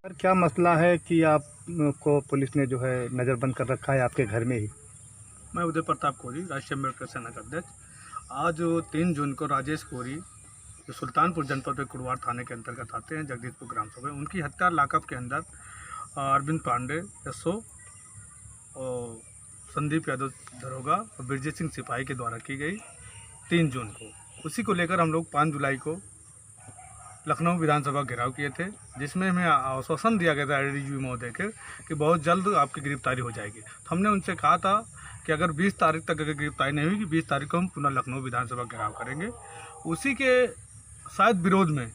Sir, क्या मसला है कि आपको पुलिस ने जो है नज़रबंद कर रखा है आपके घर में ही? मैं उदय प्रताप कोरी, राष्ट्रीय अम्बेडकर सेना का अध्यक्ष। आज 3 जून को राजेश कोरी, जो सुल्तानपुर जनपद में कुड़वार थाने के अंतर्गत आते हैं, जगदीशपुर ग्राम सभा, उनकी हत्या लॉकअप के अंदर अरविंद पांडे एसओ और संदीप यादव दरोगा और ब्रजेश सिंह सिपाही के द्वारा की गई 3 जून को। उसी को लेकर हम लोग 5 जुलाई को लखनऊ विधानसभा घेराव किए थे, जिसमें हमें आश्वासन दिया गया था एडीजीपी महोदय के कि बहुत जल्द आपकी गिरफ्तारी हो जाएगी। तो हमने उनसे कहा था कि अगर 20 तारीख तक अगर गिरफ्तारी नहीं हुई, 20 तारीख को हम पुनः लखनऊ विधानसभा घेराव करेंगे। उसी के शायद विरोध में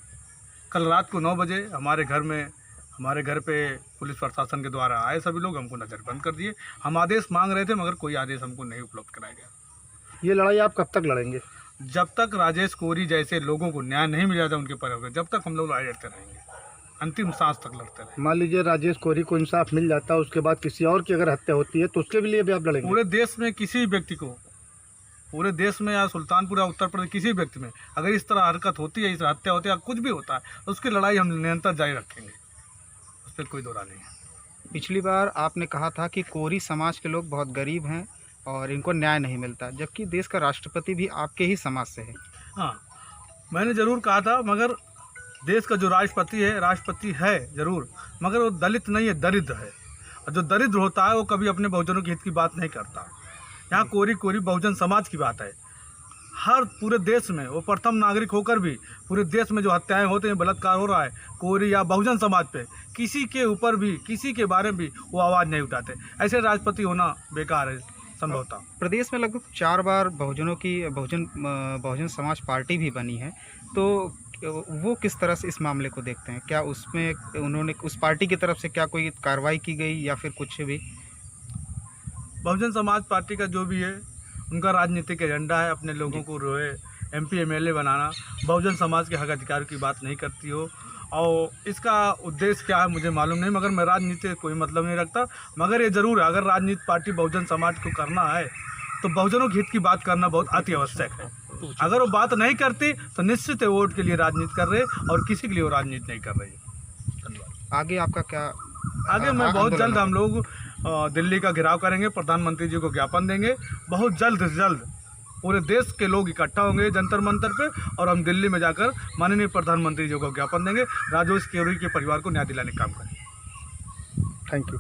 कल रात को 9 बजे हमारे घर पे पुलिस प्रशासन के द्वारा आए सभी लोग, हमको नज़रबंद कर दिए। हम आदेश मांग रहे थे मगर कोई आदेश हमको नहीं उपलब्ध कराया गया। ये लड़ाई आप कब तक लड़ेंगे? जब तक राजेश कोरी जैसे लोगों को न्याय नहीं मिल जाता उनके परिवार को, जब तक हम लोग लड़ाई लड़ते रहेंगे, अंतिम सांस तक लड़ते रहेंगे। मान लीजिए राजेश कोरी को इंसाफ मिल जाता है, उसके बाद किसी और की अगर हत्या होती है तो उसके लिए भी आप लड़ेंगे? पूरे देश में किसी भी व्यक्ति को, पूरे देश में या सुल्तानपुर या उत्तर प्रदेश किसी व्यक्ति में अगर इस तरह हरकत होती है, इस हत्या होती है या कुछ भी होता है, तो उसकी लड़ाई हम निरंतर जारी रखेंगे, उस पर कोई दो राय नहीं है। पिछली बार आपने कहा था कि कोरी समाज के लोग बहुत गरीब हैं और इनको न्याय नहीं मिलता, जबकि देश का राष्ट्रपति भी आपके ही समाज से है। हाँ, मैंने ज़रूर कहा था, मगर देश का जो राष्ट्रपति है ज़रूर, मगर वो दलित नहीं है, दरिद्र है। और जो दरिद्र होता है वो कभी अपने बहुजनों के हित की बात नहीं करता। यहाँ कोरी बहुजन समाज की बात है। हर पूरे देश में वो प्रथम नागरिक होकर भी पूरे देश में जो हत्याएं होते हैं, बलात्कार हो रहा है कोरी या बहुजन समाज पे, किसी के ऊपर भी, किसी के बारे में भी वो आवाज़ नहीं उठाते। ऐसे राष्ट्रपति होना बेकार है संभवतः। प्रदेश में लगभग 4 बार बहुजन समाज पार्टी भी बनी है, तो वो किस तरह से इस मामले को देखते हैं? क्या उसमें उन्होंने उस पार्टी की तरफ से क्या कोई कार्रवाई की गई या फिर कुछ भी? बहुजन समाज पार्टी का जो भी है, उनका राजनीतिक एजेंडा है अपने लोगों को MP MLA बनाना। बहुजन समाज के हक अधिकार की बात नहीं करती हो, और इसका उद्देश्य क्या है मुझे मालूम नहीं, मगर मैं राजनीति से कोई मतलब नहीं रखता। मगर ये ज़रूर है, अगर राजनीति पार्टी बहुजन समाज को करना है तो बहुजनों के हित की बात करना बहुत अति आवश्यक है। अगर वो बात नहीं करती तो निश्चित है वोट के लिए राजनीति कर रहे और किसी के लिए वो राजनीति नहीं कर रही। धन्यवाद। आगे आपका क्या? आगे मैं बहुत जल्द हम लोग दिल्ली का घेराव करेंगे, प्रधानमंत्री जी को ज्ञापन देंगे। बहुत जल्द से जल्द पूरे देश के लोग इकट्ठा होंगे जंतर मंतर पे, और हम दिल्ली में जाकर माननीय प्रधानमंत्री जी को ज्ञापन देंगे, राजेश कोरी के परिवार को न्याय दिलाने का काम करेंगे। Thank you.